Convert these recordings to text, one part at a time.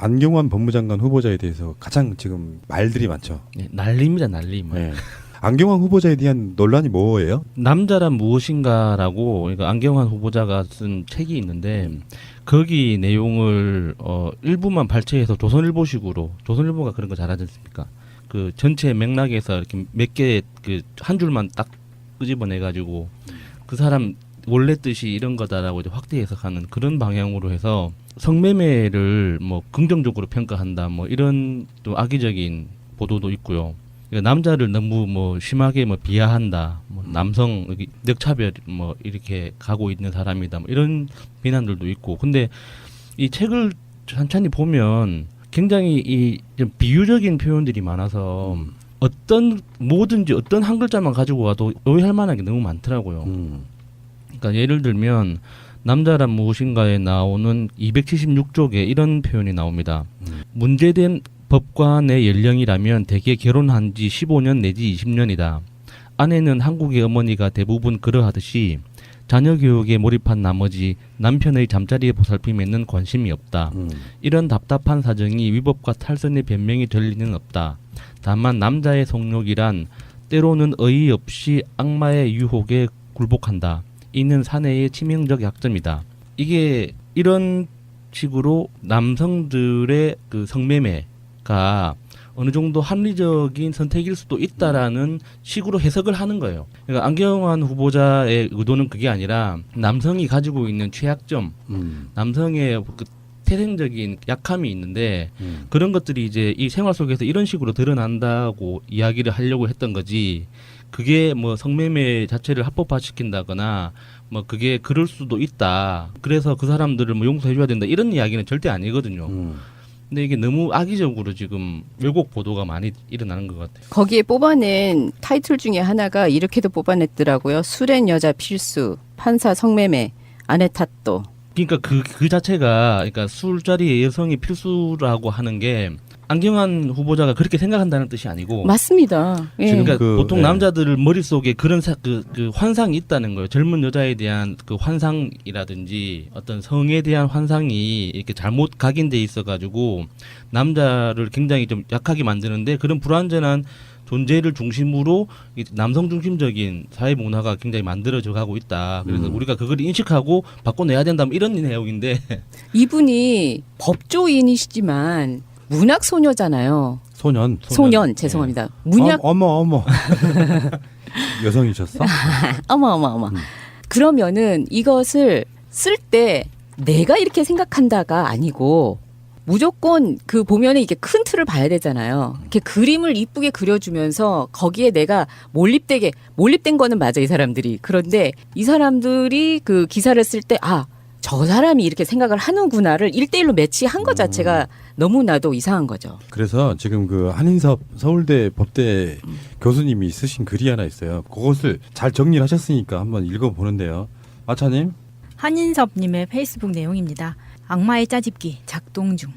안경환 법무장관 후보자에 대해서 가장 지금 말들이 많죠. 네, 난리입니다, 난리. 네. 안경환 후보자에 대한 논란이 뭐예요? 남자란 무엇인가라고 그러니까 안경환 후보자가 쓴 책이 있는데 거기 내용을 일부만 발췌해서 조선일보식으로 조선일보가 그런 거 잘하지 않습니까? 그 전체 맥락에서 이렇게 몇 개 그 한 줄만 딱 끄집어내 가지고 그 사람 원래 뜻이 이런 거다라고 이제 확대 해석하는 그런 방향으로 해서 성매매를 뭐 긍정적으로 평가한다 뭐 이런 또 악의적인 보도도 있고요. 그러니까 남자를 너무 뭐 심하게 뭐 비하한다, 뭐 남성 역차별 뭐 이렇게 가고 있는 사람이다, 뭐 이런 비난들도 있고. 근데 이 책을 천천히 보면 굉장히 이 좀 비유적인 표현들이 많아서 뭐든지 어떤 한 글자만 가지고 와도 오해할 만한 게 너무 많더라고요. 그러니까 예를 들면 남자란 무엇인가에 나오는 276쪽에 이런 표현이 나옵니다. 문제된 법관의 연령이라면 대개 결혼한 지 15년 내지 20년이다. 아내는 한국의 어머니가 대부분 그러하듯이 자녀 교육에 몰입한 나머지 남편의 잠자리에 보살핌에는 관심이 없다. 이런 답답한 사정이 위법과 탈선의 변명이 될 리는 없다. 다만 남자의 성욕이란 때로는 어이없이 악마의 유혹에 굴복한다. 이는 사내의 치명적 약점이다. 이게 이런 식으로 남성들의 그 성매매가 어느 정도 합리적인 선택일 수도 있다라는 식으로 해석을 하는 거예요. 그러니까 안경환 후보자의 의도는 그게 아니라 남성이 가지고 있는 취약점, 남성의 그 태생적인 약함이 있는데 그런 것들이 이제 이 생활 속에서 이런 식으로 드러난다고 이야기를 하려고 했던 거지. 그게 뭐 성매매 자체를 합법화시킨다거나 뭐 그게 그럴 수도 있다. 그래서 그 사람들을 뭐 용서해줘야 된다. 이런 이야기는 절대 아니거든요. 근데 이게 너무 악의적으로 지금 왜곡 보도가 많이 일어나는 것 같아요. 거기에 뽑아낸 타이틀 중에 하나가 이렇게도 뽑아냈더라고요. 술엔 여자 필수, 판사 성매매, 아내 탓도. 그러니까 그 자체가 그러니까 술자리에 여성이 필수라고 하는 게 안경환 후보자가 그렇게 생각한다는 뜻이 아니고 맞습니다. 예. 그러니까 보통 남자들 머릿속에 그런 그 환상이 있다는 거예요. 젊은 여자에 대한 그 환상이라든지 어떤 성에 대한 환상이 이렇게 잘못 각인돼 있어 가지고 남자를 굉장히 좀 약하게 만드는데 그런 불완전한 존재를 중심으로 남성 중심적인 사회 문화가 굉장히 만들어져 가고 있다. 그래서 우리가 그걸 인식하고 바꿔내야 된다. 이런 내용인데 이분이 법조인이시지만 문학 소녀잖아요. 소년. 죄송합니다. 문학 어머 여성이셨어? 어머. 그러면은 이것을 쓸 때 내가 이렇게 생각한다가 아니고 무조건 그 보면은 이게 큰 틀을 봐야 되잖아요. 이렇게 그림을 이쁘게 그려주면서 거기에 내가 몰입된 거는 맞아 이 사람들이. 그런데 이 사람들이 그 기사를 쓸 때 저 사람이 이렇게 생각을 하는구나를 1대1로 매치한 것 자체가 너무나도 이상한 거죠. 그래서 지금 그 한인섭 서울대 법대 교수님이 쓰신 글이 하나 있어요. 그것을 잘 정리를 하셨으니까 한번 읽어보는데요. 마차님. 한인섭님의 페이스북 내용입니다. 악마의 짜집기 작동 중.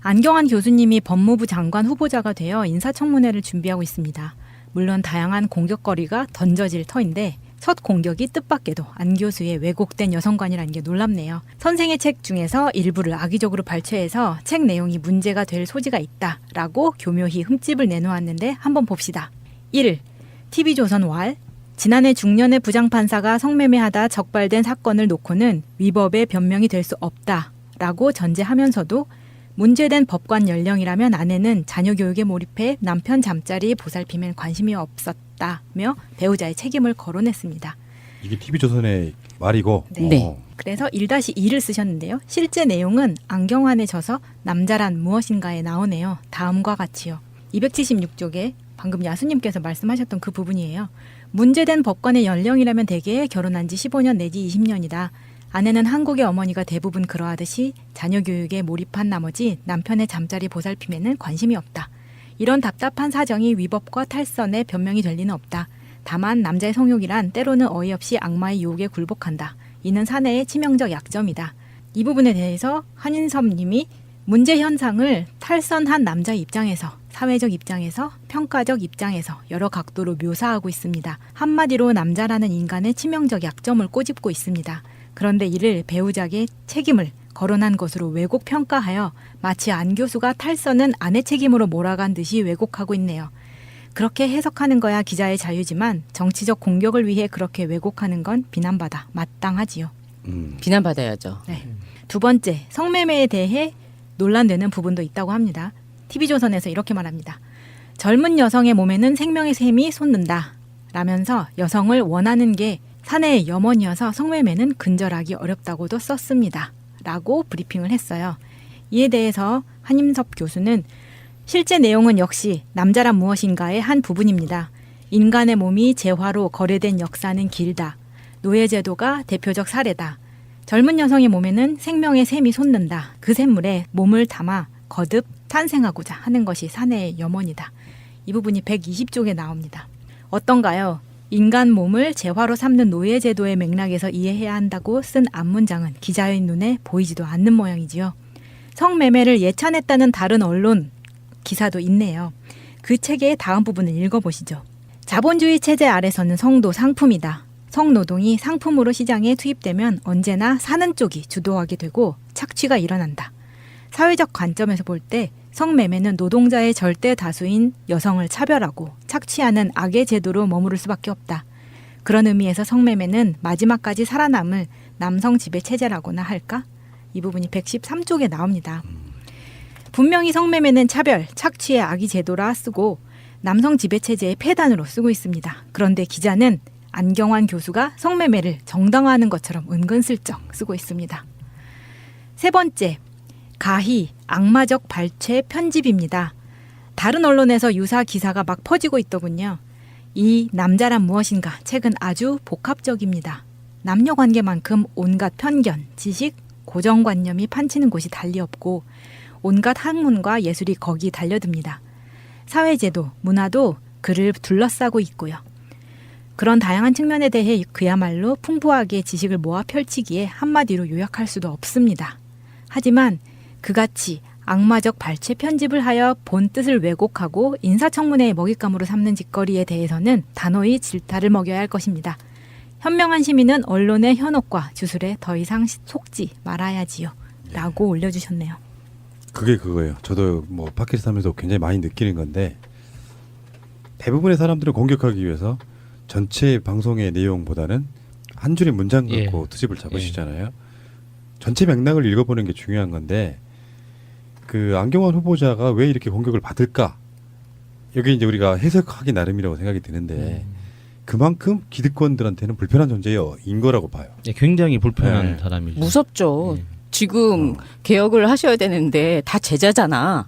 안경환 교수님이 법무부 장관 후보자가 되어 인사청문회를 준비하고 있습니다. 물론 다양한 공격거리가 던져질 터인데 첫 공격이 뜻밖에도 안 교수의 왜곡된 여성관이라는 게 놀랍네요. 선생의 책 중에서 일부를 악의적으로 발췌해서 책 내용이 문제가 될 소지가 있다라고 교묘히 흠집을 내놓았는데 한번 봅시다. 1. TV조선 왈 지난해 중년의 부장판사가 성매매하다 적발된 사건을 놓고는 위법의 변명이 될 수 없다라고 전제하면서도 문제된 법관 연령이라면 아내는 자녀 교육에 몰입해 남편 잠자리에 보살핌엔 관심이 없었다며 배우자의 책임을 거론했습니다. 이게 TV조선의 말이고. 네. 그래서 1-2를 쓰셨는데요. 실제 내용은 안경환에 져서 남자란 무엇인가에 나오네요. 다음과 같이요. 276쪽에 방금 야수님께서 말씀하셨던 그 부분이에요. 문제된 법관의 연령이라면 대개 결혼한 지 15년 내지 20년이다. 아내는 한국의 어머니가 대부분 그러하듯이 자녀 교육에 몰입한 나머지 남편의 잠자리 보살핌에는 관심이 없다. 이런 답답한 사정이 위법과 탈선의 변명이 될 리는 없다. 다만 남자의 성욕이란 때로는 어이없이 악마의 유혹에 굴복한다. 이는 사내의 치명적 약점이다. 이 부분에 대해서 한인섭 님이 문제 현상을 탈선한 남자 입장에서, 사회적 입장에서, 평가적 입장에서 여러 각도로 묘사하고 있습니다. 한마디로 남자라는 인간의 치명적 약점을 꼬집고 있습니다. 그런데 이를 배우자에게 책임을 거론한 것으로 왜곡 평가하여 마치 안 교수가 탈선은 아내 책임으로 몰아간 듯이 왜곡하고 있네요. 그렇게 해석하는 거야 기자의 자유지만 정치적 공격을 위해 그렇게 왜곡하는 건 비난받아 마땅하지요. 비난받아야죠. 네. 두 번째, 성매매에 대해 논란되는 부분도 있다고 합니다. TV조선에서 이렇게 말합니다. 젊은 여성의 몸에는 생명의 셈이 솟는다 라면서 여성을 원하는 게 사내의 염원이어서 성매매는 근절하기 어렵다고도 썼습니다. 라고 브리핑을 했어요. 이에 대해서 한임섭 교수는 실제 내용은 역시 남자란 무엇인가의 한 부분입니다. 인간의 몸이 재화로 거래된 역사는 길다. 노예제도가 대표적 사례다. 젊은 여성의 몸에는 생명의 샘이 솟는다. 그 샘물에 몸을 담아 거듭 탄생하고자 하는 것이 사내의 염원이다. 이 부분이 120쪽에 나옵니다. 어떤가요? 인간 몸을 재화로 삼는 노예제도의 맥락에서 이해해야 한다고 쓴 앞문장은 기자의 눈에 보이지도 않는 모양이지요. 성매매를 예찬했다는 다른 언론 기사도 있네요. 그 책의 다음 부분을 읽어보시죠. 자본주의 체제 아래서는 성도 상품이다. 성노동이 상품으로 시장에 투입되면 언제나 사는 쪽이 주도하게 되고 착취가 일어난다. 사회적 관점에서 볼 때 성매매는 노동자의 절대 다수인 여성을 차별하고 착취하는 악의 제도로 머무를 수밖에 없다. 그런 의미에서 성매매는 마지막까지 살아남을 남성 지배 체제라고나 할까? 이 부분이 113쪽에 나옵니다. 분명히 성매매는 차별, 착취의 악의 제도라 쓰고 남성 지배 체제의 폐단으로 쓰고 있습니다. 그런데 기자는 안경환 교수가 성매매를 정당화하는 것처럼 은근슬쩍 쓰고 있습니다. 세 번째, 가히 악마적 발췌 편집입니다. 다른 언론에서 유사 기사가 막 퍼지고 있더군요. 이 남자란 무엇인가 책은 아주 복합적입니다. 남녀 관계만큼 온갖 편견, 지식, 고정관념이 판치는 곳이 달리 없고 온갖 학문과 예술이 거기 달려듭니다. 사회제도, 문화도 그를 둘러싸고 있고요. 그런 다양한 측면에 대해 그야말로 풍부하게 지식을 모아 펼치기에 한마디로 요약할 수도 없습니다. 하지만 그같이 악마적 발췌 편집을 하여 본 뜻을 왜곡하고 인사청문회의 먹잇감으로 삼는 짓거리에 대해서는 단호히 질타를 먹여야 할 것입니다. 현명한 시민은 언론의 현혹과 주술에 더 이상 속지 말아야지요. 라고 올려주셨네요. 그게 그거예요. 저도 뭐 팟캐스트 하면서 굉장히 많이 느끼는 건데 대부분의 사람들을 공격하기 위해서 전체 방송의 내용보다는 한 줄의 문장 갖고 트집을 잡으시잖아요. 전체 맥락을 읽어보는 게 중요한 건데 그 안경환 후보자가 왜 이렇게 공격을 받을까? 여기 이제 우리가 해석하기 나름이라고 생각이 드는데 그만큼 기득권들한테는 불편한 존재인 거라고 봐요. 굉장히 불편한 사람이죠. 무섭죠. 네. 지금 개혁을 하셔야 되는데 다 제자잖아.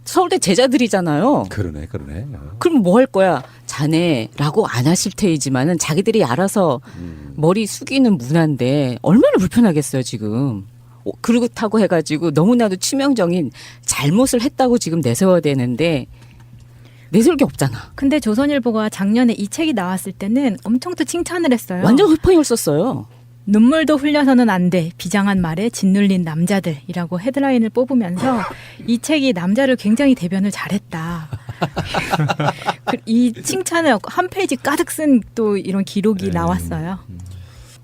서울대 제자들이잖아요. 그러네. 그럼 뭐 할 거야? 자네라고 안 하실 테이지만은 자기들이 알아서 머리 숙이는 문화인데 얼마나 불편하겠어요 지금. 그렇다고 해가지고 너무나도 치명적인 잘못을 했다고 지금 내세워야 되는데 내세울 게 없잖아. 근데 조선일보가 작년에 이 책이 나왔을 때는 엄청 또 칭찬을 했어요. 완전 흑풍을 썼어요. 눈물도 흘려서는 안 돼. 비장한 말에 짓눌린 남자들이라고 헤드라인을 뽑으면서 이 책이 남자를 굉장히 대변을 잘했다. 이 칭찬을 한 페이지 가득 쓴 또 이런 기록이 나왔어요.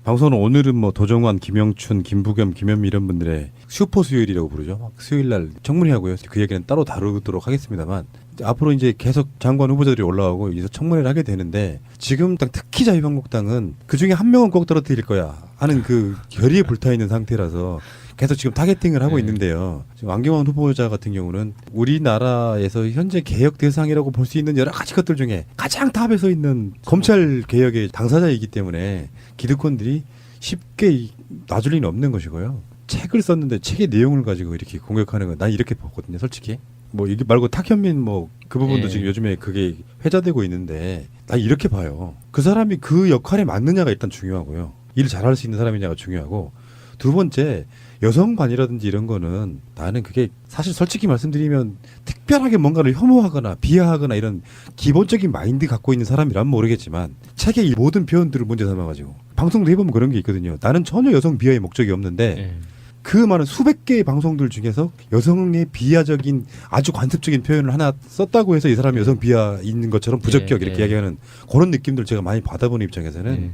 방송은 오늘은 뭐 도정환, 김영춘, 김부겸, 김현미 이런 분들의 슈퍼 수요일이라고 부르죠. 막 수요일 날 청문회하고요. 그 얘기는 따로 다루도록 하겠습니다만 앞으로 이제 계속 장관 후보자들이 올라오고 이제 청문회를 하게 되는데 지금 딱 특히 자유한국당은 그 중에 한 명은 꼭 떨어뜨릴 거야 하는 그 결의에 불타 있는 상태라서 계속 지금 타겟팅을 하고 있는데요. 지금 안경환 후보자 같은 경우는 우리나라에서 현재 개혁 대상이라고 볼 수 있는 여러 가지 것들 중에 가장 탑에 서 있는 검찰 개혁의 당사자이기 때문에 기득권들이 쉽게 놔줄 리는 없는 것이고요. 책을 썼는데 책의 내용을 가지고 이렇게 공격하는 건 난 이렇게 보거든요. 솔직히. 뭐 이게 말고 탁현민 뭐 그 부분도 지금 요즘에 그게 회자되고 있는데 난 이렇게 봐요. 그 사람이 그 역할에 맞느냐가 일단 중요하고요. 일 잘할 수 있는 사람이냐가 중요하고 두 번째 여성관이라든지 이런 거는 나는 그게 사실 솔직히 말씀드리면 특별하게 뭔가를 혐오하거나 비하하거나 이런 기본적인 마인드 갖고 있는 사람이라면 모르겠지만 책의 이 모든 표현들을 문제 삼아가지고 방송도 해보면 그런 게 있거든요. 나는 전혀 여성 비하의 목적이 없는데 그 많은 수백 개의 방송들 중에서 여성의 비하적인 아주 관습적인 표현을 하나 썼다고 해서 이 사람이 여성 비하 있는 것처럼 부적격 이렇게 이야기하는 그런 느낌들 제가 많이 받아보는 입장에서는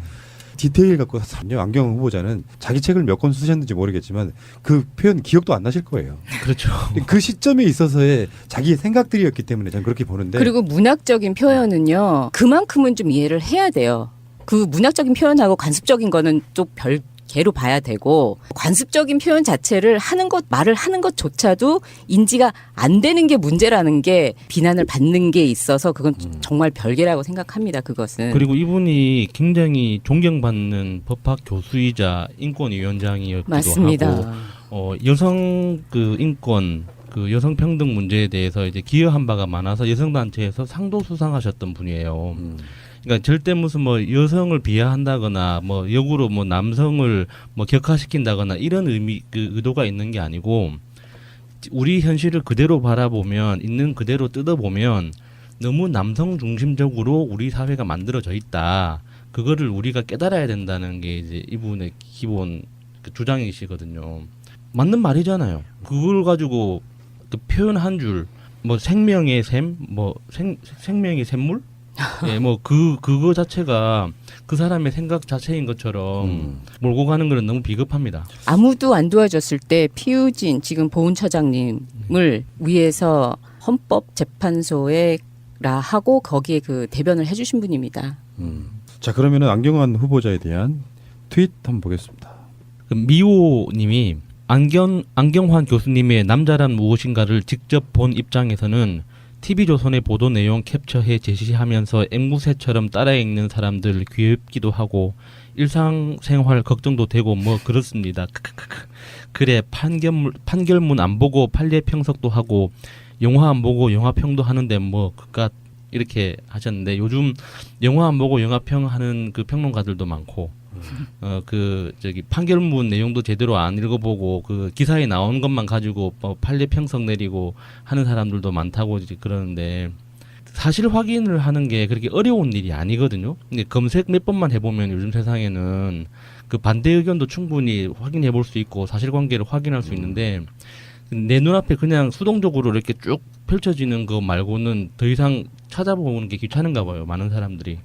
디테일 갖고 사요. 안경환 후보자는 자기 책을 몇 권 쓰셨는지 모르겠지만 그 표현 기억도 안 나실 거예요. 그렇죠. 그 시점에 있어서의 자기의 생각들이었기 때문에 저는 그렇게 보는데. 그리고 문학적인 표현은요. 그만큼은 좀 이해를 해야 돼요. 그 문학적인 표현하고 관습적인 거는 또 별개로 봐야 되고 관습적인 표현 자체를 하는 것 말을 하는 것조차도 인지가 안 되는 게 문제라는 게 비난을 받는 게 있어서 그건 정말 별개라고 생각합니다. 그것은. 그리고 이분이 굉장히 존경받는 법학 교수이자 인권위원장이었기도 맞습니다. 하고 여성 그 인권 그 여성 평등 문제에 대해서 이제 기여한 바가 많아서 여성 단체에서 상도 수상하셨던 분이에요. 그러니까 절대 무슨 뭐 여성을 비하한다거나 뭐 역으로 뭐 남성을 뭐 격하시킨다거나 이런 의도가 있는 게 아니고 우리 현실을 그대로 바라보면 있는 그대로 뜯어보면 너무 남성 중심적으로 우리 사회가 만들어져 있다. 그거를 우리가 깨달아야 된다는 게 이제 이분의 기본 그 주장이시거든요. 맞는 말이잖아요. 그걸 가지고 그 표현 한 줄, 뭐 생명의 샘, 뭐 생명의 샘물, 예, 뭐 그거 자체가 그 사람의 생각 자체인 것처럼 몰고 가는 거는 너무 비겁합니다. 아무도 안 도와줬을 때 피우진 지금 보훈처장님을 위해서 헌법재판소에 하고 거기에 그 대변을 해주신 분입니다. 자, 그러면은 안경환 후보자에 대한 트윗 한번 보겠습니다. 그 미호님이 안경환 교수님의 남자란 무엇인가를 직접 본 입장에서는 TV조선의 보도 내용 캡처해 제시하면서 앵무새처럼 따라 읽는 사람들 귀엽기도 하고 일상생활 걱정도 되고 뭐 그렇습니다. 그래 판결문 안 보고 판례 평석도 하고 영화 안 보고 영화평도 하는데 뭐 그깟 이렇게 하셨는데 요즘 영화 안 보고 영화평 하는 그 평론가들도 많고 그 저기 판결문 내용도 제대로 안 읽어보고 그 기사에 나온 것만 가지고 뭐 판례 평석 내리고 하는 사람들도 많다고 이제 그러는데 사실 확인을 하는 게 그렇게 어려운 일이 아니거든요. 근데 검색 몇 번만 해보면 요즘 세상에는 그 반대 의견도 충분히 확인해 볼 수 있고 사실관계를 확인할 수 있는데 내 눈앞에 그냥 수동적으로 이렇게 쭉 펼쳐지는 거 말고는 더 이상 찾아보는 게 귀찮은가 봐요. 많은 사람들이.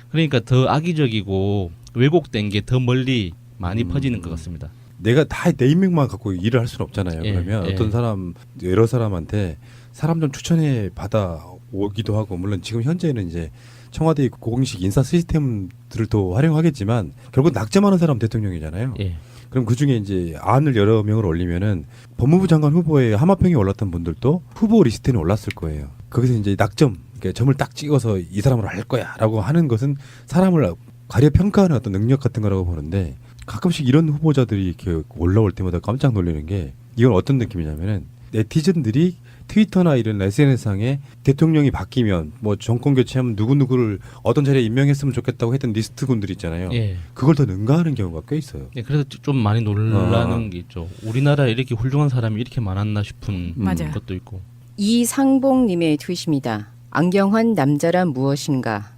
그러니까 더 악의적이고 왜곡된 게 더 멀리 많이 퍼지는 것 같습니다. 내가 다 내 인맥만 갖고 일을 할 수는 없잖아요. 예, 그러면 예. 어떤 사람 여러 사람한테 사람 좀 추천해 받아 오기도 하고 물론 지금 현재는 이제 청와대 공식 인사 시스템들을 또 활용하겠지만 결국 낙점하는 사람 대통령이잖아요. 예. 그럼 그 중에 이제 안을 여러 명을 올리면은 법무부 장관 후보에 하마평에 올랐던 분들도 후보 리스트에 올랐을 거예요. 거기서 이제 낙점, 그러니까 점을 딱 찍어서 이 사람으로 할 거야라고 하는 것은 사람을 가려 평가하는 어떤 능력 같은 거라고 보는데 가끔씩 이런 후보자들이 이렇게 올라올 때마다 깜짝 놀라는 게 이건 어떤 느낌이냐면은 네티즌들이 트위터나 이런 SNS상에 대통령이 바뀌면 뭐 정권 교체하면 누구누구를 어떤 자리에 임명했으면 좋겠다고 했던 리스트군들 있잖아요. 예. 그걸 더 능가하는 경우가 꽤 있어요. 예, 그래서 좀 많이 놀라는 게 있죠. 우리나라에 이렇게 훌륭한 사람이 이렇게 많았나 싶은 맞아요. 것도 있고. 이상봉님의 트윗입니다. 안경환 남자란 무엇인가?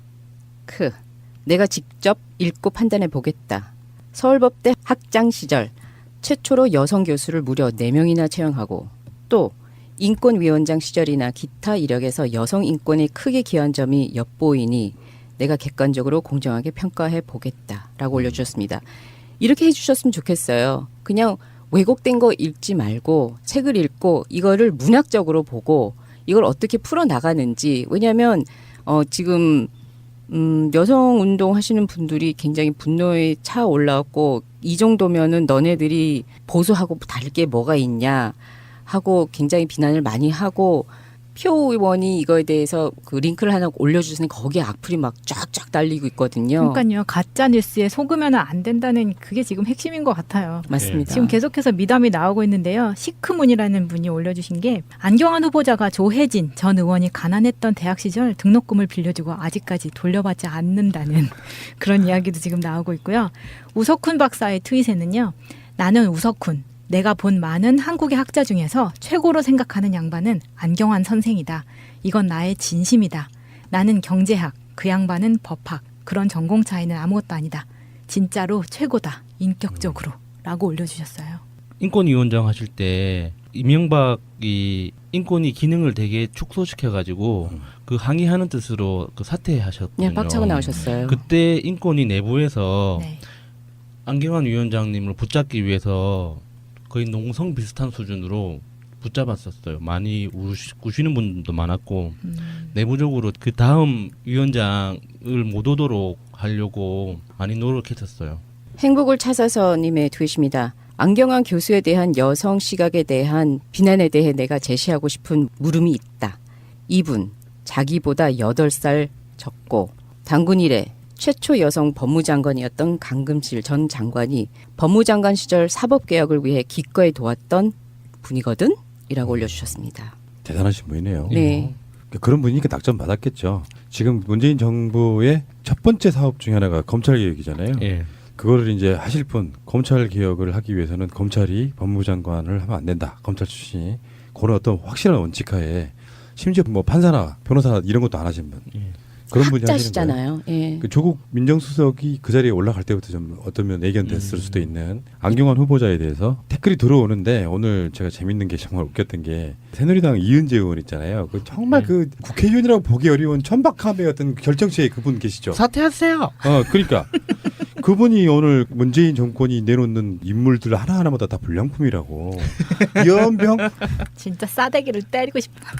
내가 직접 읽고 판단해 보겠다. 서울법대 학장 시절 최초로 여성 교수를 무려 4명이나 채용하고 또 인권위원장 시절이나 기타 이력에서 여성 인권에 크게 기여한 점이 엿보이니 내가 객관적으로 공정하게 평가해 보겠다라고 올려주셨습니다. 이렇게 해주셨으면 좋겠어요. 그냥 왜곡된 거 읽지 말고 책을 읽고 이거를 문학적으로 보고 이걸 어떻게 풀어나가는지. 왜냐하면 지금 여성 운동 하시는 분들이 굉장히 분노에 차 올라왔고 이 정도면은 너네들이 보수하고 다를 게 뭐가 있냐 하고 굉장히 비난을 많이 하고 표 의원이 이거에 대해서 그 링크를 하나 올려주시는 거기에 악플이 막 쫙쫙 달리고 있거든요. 그러니까요. 가짜 뉴스에 속으면 안 된다는 그게 지금 핵심인 것 같아요. 맞습니다. 지금 계속해서 미담이 나오고 있는데요. 시크문이라는 분이 올려주신 게 안경환 후보자가 조혜진 전 의원이 가난했던 대학 시절 등록금을 빌려주고 아직까지 돌려받지 않는다는 그런 이야기도 지금 나오고 있고요. 우석훈 박사의 트윗에는요. 나는 우석훈. 내가 본 많은 한국의 학자 중에서 최고로 생각하는 양반은 안경환 선생이다. 이건 나의 진심이다. 나는 경제학, 그 양반은 법학. 그런 전공 차이는 아무것도 아니다. 진짜로 최고다. 인격적으로. 라고 올려주셨어요. 인권위원장 하실 때 이명박이 인권위 기능을 되게 축소시켜가지고 그 항의하는 뜻으로 그 사퇴하셨거든요. 네, 빡차고 나오셨어요. 그때 인권위 내부에서 네. 안경환 위원장님을 붙잡기 위해서 거의 농성 비슷한 수준으로 붙잡았었어요. 많이 우시는 분도 많았고 내부적으로 그 다음 위원장을 못 오도록 하려고 많이 노력했었어요. 행복을 찾아서님의 트윗입니다. 안경환 교수에 대한 여성 시각에 대한 비난에 대해 내가 제시하고 싶은 물음이 있다. 이분 자기보다 8살 적고 당군 이래 최초 여성 법무장관이었던 강금실 전 장관이 법무장관 시절 사법개혁을 위해 기꺼이 도왔던 분이거든? 이라고 올려주셨습니다. 대단하신 분이네요. 네. 그런 분이니까 낙점 받았겠죠. 지금 문재인 정부의 첫 번째 사업 중에 하나가 검찰개혁이잖아요. 예. 그거를 이제 하실 분, 검찰 개혁을 하기 위해서는 검찰이 법무장관을 하면 안 된다. 검찰 출신이 그런 어떤 확실한 원칙하에 심지어 뭐 판사나 변호사 이런 것도 안 하신 분. 예. 그런 분이 하시는 거예요. 학자시잖아요. 예. 그 조국 민정수석이 그 자리에 올라갈 때부터 좀 어떤 면 예견됐을 수도 있는 안경환 후보자에 대해서 댓글이 들어오는데 오늘 제가 재밌는 게 정말 웃겼던 게 새누리당 이은재 의원 있잖아요. 그 정말 그 국회의원이라고 보기 어려운 천박함의 어떤 결정체에 그분 계시죠. 사퇴하세요. 그러니까 그분이 오늘 문재인 정권이 내놓는 인물들 하나하나마다 다 불량품이라고. 연병 진짜 싸대기를 때리고 싶다.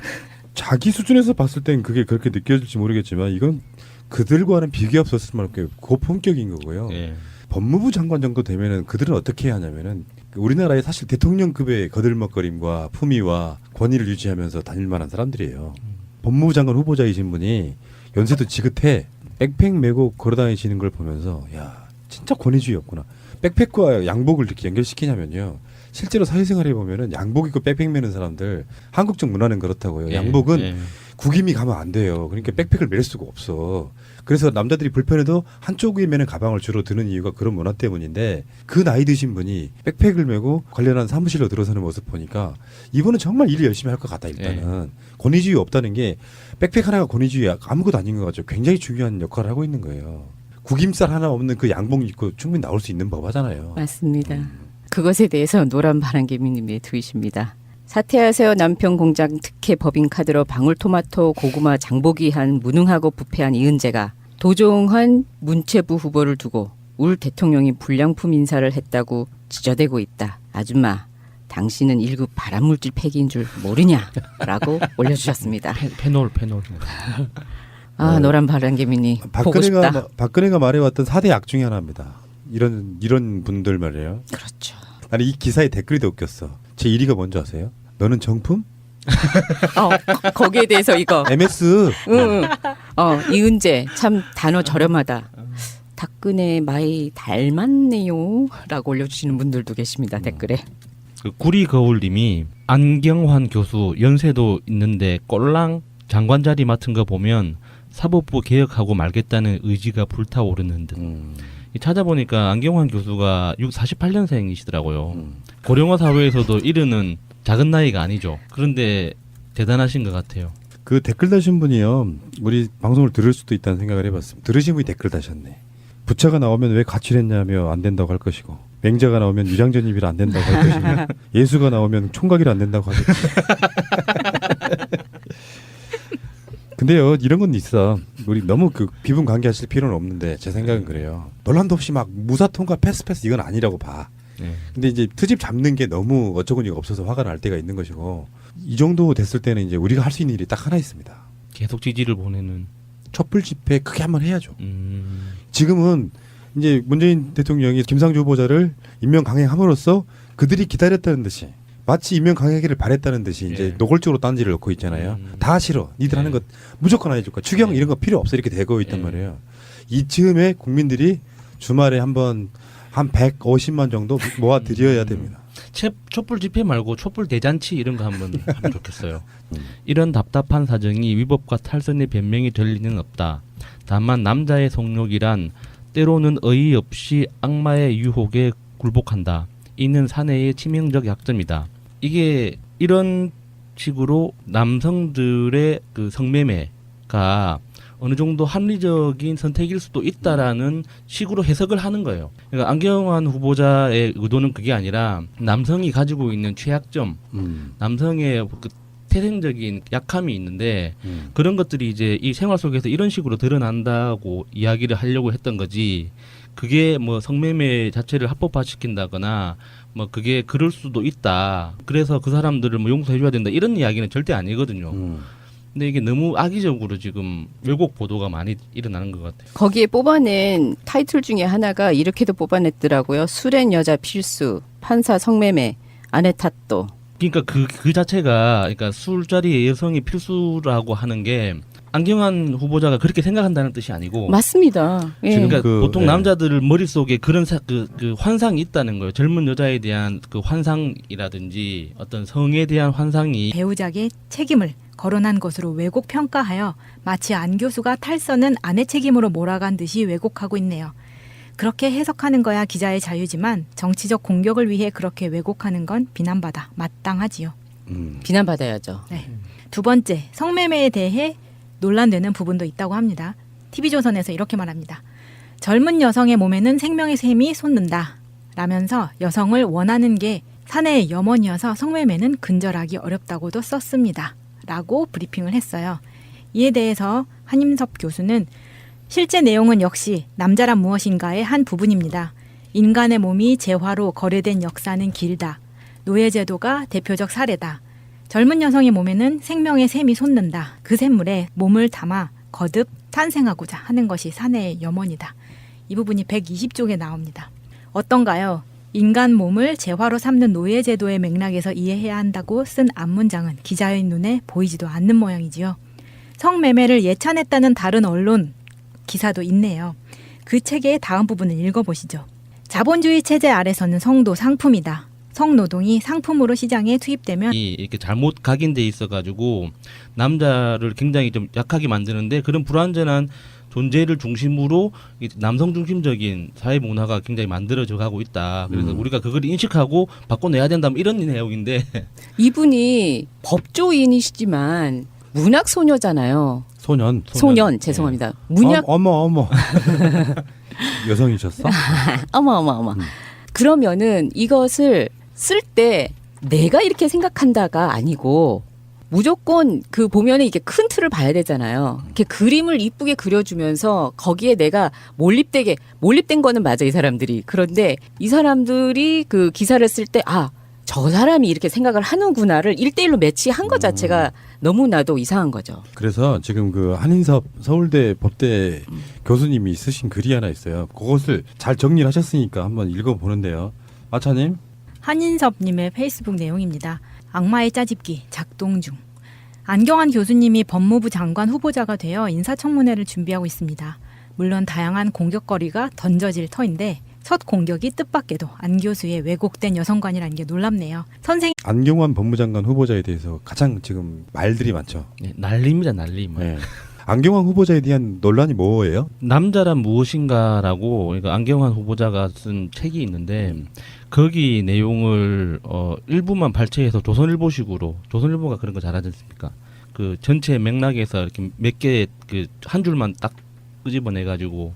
자기 수준에서 봤을 땐 그게 그렇게 느껴질지 모르겠지만 이건 그들과는 비교 없었을 만큼 고품격인 거고요. 예. 법무부 장관 정도 되면은 그들은 어떻게 해야 하냐면은 우리나라에 사실 대통령급의 거들먹거림과 품위와 권위를 유지하면서 다닐 만한 사람들이에요. 법무부 장관 후보자이신 분이 연세도 지긋해 백팩 메고 걸어다니시는 걸 보면서 야 진짜 권위주의였구나. 백팩과 양복을 이렇게 연결시키냐면요. 실제로 사회생활에 보면은 양복 입고 백팩 메는 사람들 한국적 문화는 그렇다고요. 예. 양복은 예. 구김이 가면 안 돼요. 그러니까 백팩을 멜 수가 없어. 그래서 남자들이 불편해도 한쪽에 매는 가방을 주로 드는 이유가 그런 문화 때문인데 그 나이 드신 분이 백팩을 메고 관련한 사무실로 들어서는 모습 보니까 이분은 정말 일을 열심히 할 것 같다. 일단은 권위주의 없다는 게 백팩 하나가 권위주의 아무것도 아닌 것 같죠. 굉장히 중요한 역할을 하고 있는 거예요. 구김살 하나 없는 그 양복 입고 충분히 나올 수 있는 법 하잖아요. 맞습니다. 그것에 대해서 노란 바람개미님의 트윗입니다. 사퇴하세요 남편 공장 특혜 법인 카드로 방울토마토 고구마 장보기한 무능하고 부패한 이은재가 도종환 문체부 후보를 두고 울 대통령이 불량품 인사를 했다고 지저대고 있다. 아줌마 당신은 1급 발암물질 폐기인 줄 모르냐라고 올려주셨습니다. 패널. 아 노란 바람개미니 보고 싶다. 박근혜가 말해왔던 4대 약 중에 하나입니다. 이런 분들 말이에요. 그렇죠. 아니 이 기사에 댓글이 더 웃겼어. 제 1위가 뭔지 아세요? 너는 정품? 거기에 대해서 이거. MS. 응. 이은재 참 단어 저렴하다. 닭근의 마이 닮았네요. 라고 올려주시는 분들도 계십니다. 댓글에. 그 구리 거울님이 안경환 교수 연세도 있는데 꼴랑 장관 자리 맡은 거 보면 사법부 개혁하고 말겠다는 의지가 불타오르는 듯. 찾아보니까 안경환 교수가 48년생이시더라고요. 고령화 사회에서도 이르는 작은 나이가 아니죠. 그런데 대단하신 것 같아요. 그 댓글 다신 분이요. 우리 방송을 들을 수도 있다는 생각을 해봤습니다. 들으신 분이 댓글 다셨네. 부차가 나오면 왜 가출했냐며 안 된다고 할 것이고 맹자가 나오면 유장전입이라 안 된다고 할 것이며 예수가 나오면 총각이라 안 된다고 하겠지. 근데요 이런 건 있어. 우리 너무 그 비분 관계하실 필요는 없는데 제 생각은 그래요. 논란도 없이 막 무사통과 패스 이건 아니라고 봐. 근데 이제 트집 잡는 게 너무 어처구니가 없어서 화가 날 때가 있는 것이고 이 정도 됐을 때는 이제 우리가 할 수 있는 일이 딱 하나 있습니다. 계속 지지를 보내는. 촛불 집회 크게 한번 해야죠. 지금은 이제 문재인 대통령이 김상조 후보자를 임명 강행함으로써 그들이 기다렸다는 듯이 마치 임명 강행하기를 바랬다는 듯이 이제 노골적으로 딴지를 넣고 있잖아요. 다 싫어. 니들 하는 것 무조건 안 해줄 거야. 추경 이런 거 필요 없어. 이렇게 되고 있단 말이에요. 이쯤에 국민들이 주말에 한번 한 150만 정도 모아 드려야 됩니다. 촛불 집회 말고 촛불 대잔치 이런 거 한번 하면 좋겠어요. 이런 답답한 사정이 위법과 탈선의 변명이 될 리는 없다. 다만 남자의 성욕이란 때로는 어이없이 악마의 유혹에 굴복한다. 이는 사내의 치명적 약점이다. 이게 이런 식으로 남성들의 그 성매매가 어느 정도 합리적인 선택일 수도 있다라는 식으로 해석을 하는 거예요. 그러니까 안경환 후보자의 의도는 그게 아니라 남성이 가지고 있는 취약점, 남성의 그 태생적인 약함이 있는데 그런 것들이 이제 이 생활 속에서 이런 식으로 드러난다고 이야기를 하려고 했던 거지. 그게 뭐 성매매 자체를 합법화시킨다거나 뭐 그게 그럴 수도 있다. 그래서 그 사람들을 뭐 용서해줘야 된다. 이런 이야기는 절대 아니거든요. 근데 이게 너무 악의적으로 지금 왜곡 보도가 많이 일어나는 것 같아요. 거기에 뽑아낸 타이틀 중에 하나가 이렇게도 뽑아냈더라고요. 술엔 여자 필수, 판사 성매매, 아내 탓도. 그러니까 그 자체가 그러니까 술자리에 여성이 필수라고 하는 게 안경환 후보자가 그렇게 생각한다는 뜻이 아니고 맞습니다. 예. 그러니까 그, 보통 예. 남자들 머릿속에 그런 그 환상이 있다는 거예요. 젊은 여자에 대한 그 환상이라든지 어떤 성에 대한 환상이 배우자에게 책임을 거론한 것으로 왜곡 평가하여 마치 안 교수가 탈선은 아내 책임으로 몰아간 듯이 왜곡하고 있네요. 그렇게 해석하는 거야 기자의 자유지만 정치적 공격을 위해 그렇게 왜곡하는 건 비난받아 마땅하지요. 비난받아야죠. 네. 두 번째, 성매매에 대해 논란되는 부분도 있다고 합니다. TV조선에서 이렇게 말합니다. 젊은 여성의 몸에는 생명의 샘이 솟는다 라면서 여성을 원하는 게 사내의 염원이어서 성매매는 근절하기 어렵다고도 썼습니다. 라고 브리핑을 했어요. 이에 대해서 한임섭 교수는 실제 내용은 역시 남자란 무엇인가의 한 부분입니다. 인간의 몸이 재화로 거래된 역사는 길다. 노예제도가 대표적 사례다. 젊은 여성의 몸에는 생명의 샘이 솟는다. 그 샘물에 몸을 담아 거듭 탄생하고자 하는 것이 사내의 염원이다. 이 부분이 120쪽에 나옵니다. 어떤가요? 인간 몸을 재화로 삼는 노예제도의 맥락에서 이해해야 한다고 쓴 앞문장은 기자의 눈에 보이지도 않는 모양이지요. 성매매를 예찬했다는 다른 언론 기사도 있네요. 그 책의 다음 부분을 읽어보시죠. 자본주의 체제 아래서는 성도 상품이다. 성노동이 상품으로 시장에 투입되면 이렇게 잘못 각인돼 있어가지고 남자를 굉장히 좀 약하게 만드는데 그런 불완전한 존재를 중심으로 남성 중심적인 사회 문화가 굉장히 만들어져 가고 있다. 그래서 우리가 그걸 인식하고 바꿔내야 된다. 이런 내용인데 이분이 법조인이시지만 문학 소녀잖아요. 소년. 죄송합니다. 문학 어머 여성이셨어? 어머. 그러면은 이것을 쓸 때 내가 이렇게 생각한다가 아니고 무조건 그 보면은 이게 큰 틀을 봐야 되잖아요. 이렇게 그림을 이쁘게 그려주면서 거기에 내가 몰입된 거는 맞아 이 사람들이. 그런데 이 사람들이 그 기사를 쓸 때 저 사람이 이렇게 생각을 하는구나를 1대1로 매치한 것 자체가 너무나도 이상한 거죠. 그래서 지금 그 한인섭 서울대 법대 교수님이 쓰신 글이 하나 있어요. 그것을 잘 정리를 하셨으니까 한번 읽어보는데요. 마차님. 한인섭님의 페이스북 내용입니다. 악마의 짜집기 작동 중. 안경환 교수님이 법무부 장관 후보자가 되어 인사청문회를 준비하고 있습니다. 물론 다양한 공격거리가 던져질 터인데 첫 공격이 뜻밖에도 안 교수의 왜곡된 여성관이라는 게 놀랍네요. 안경환 법무장관 후보자에 대해서 가장 지금 말들이 많죠. 네, 난리입니다. 난리. 네. 안경환 후보자에 대한 논란이 뭐예요? 남자란 무엇인가라고 그러니까 안경환 후보자가 쓴 책이 있는데 거기 내용을 일부만 발췌해서 조선일보식으로 조선일보가 그런 거 잘하지 않습니까? 그 전체 맥락에서 이렇게 몇 개 그 한 줄만 딱 끄집어내 가지고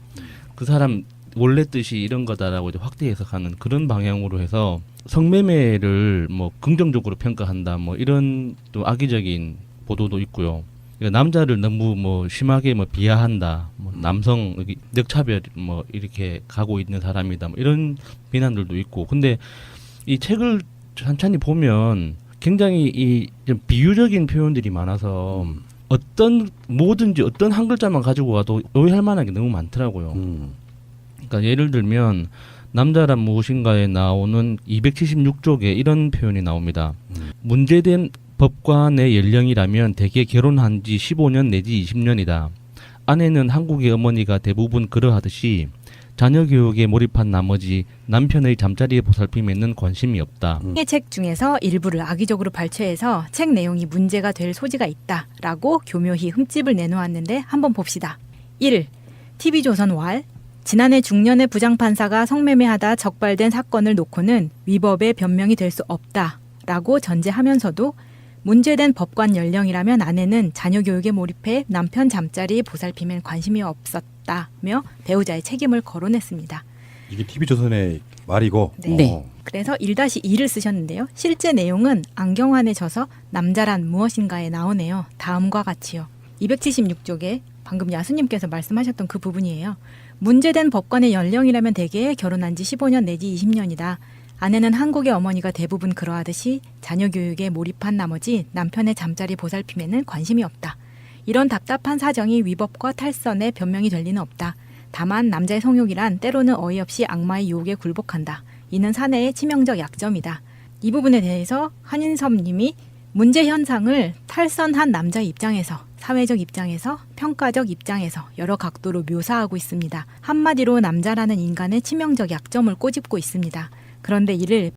그 사람 원래 뜻이 이런 거다라고 이제 확대 해석하는 그런 방향으로 해서 성매매를 뭐 긍정적으로 평가한다 뭐 이런 또 악의적인 보도도 있고요. 그러니까 남자를 너무 뭐 심하게 뭐 비하한다, 뭐 남성 늑차별 뭐 이렇게 가고 있는 사람이다, 뭐 이런 비난들도 있고. 근데 이 책을 천천히 보면 굉장히 이 좀 비유적인 표현들이 많아서 뭐든지 어떤 한 글자만 가지고 와도 오해할 만한 게 너무 많더라고요. 그러니까 예를 들면 남자란 무엇인가에 나오는 276쪽에 이런 표현이 나옵니다. 문제된 법관의 연령이라면 대개 결혼한 지 15년 내지 20년이다. 아내는 한국의 어머니가 대부분 그러하듯이 자녀 교육에 몰입한 나머지 남편의 잠자리의 보살핌에는 관심이 없다. 책 중에서 일부를 악의적으로 발췌해서 책 내용이 문제가 될 소지가 있다라고 교묘히 흠집을 내놓았는데 한번 봅시다. 1. TV조선 왈 지난해 중년의 부장판사가 성매매하다 적발된 사건을 놓고는 위법의 변명이 될 수 없다라고 전제하면서도 문제된 법관 연령이라면 아내는 자녀 교육에 몰입해 남편 잠자리 보살핌엔 관심이 없었다며 배우자의 책임을 거론했습니다. 이게 TV조선의 말이고. 네. 그래서 1-2를 쓰셨는데요. 실제 내용은 안경환에 져서 남자란 무엇인가에 나오네요. 다음과 같이요. 276쪽에 방금 야수님께서 말씀하셨던 그 부분이에요. 문제된 법관의 연령이라면 대개 결혼한 지 15년 내지 20년이다. 아내는 한국의 어머니가 대부분 그러하듯이 자녀 교육에 몰입한 나머지 남편의 잠자리 보살핌에는 관심이 없다. 이런 답답한 사정이 위법과 탈선의 변명이 될 리는 없다. 다만 남자의 성욕이란 때로는 어이없이 악마의 유혹에 굴복한다. 이는 사내의 치명적 약점이다. 이 부분에 대해서 한인섭 님이 문제 현상을 탈선한 남자의 입장에서, 사회적 입장에서, 평가적 입장에서 여러 각도로 묘사하고 있습니다. 한마디로 남자라는 인간의 치명적 약점을 꼬집고 있습니다. 그런데 이를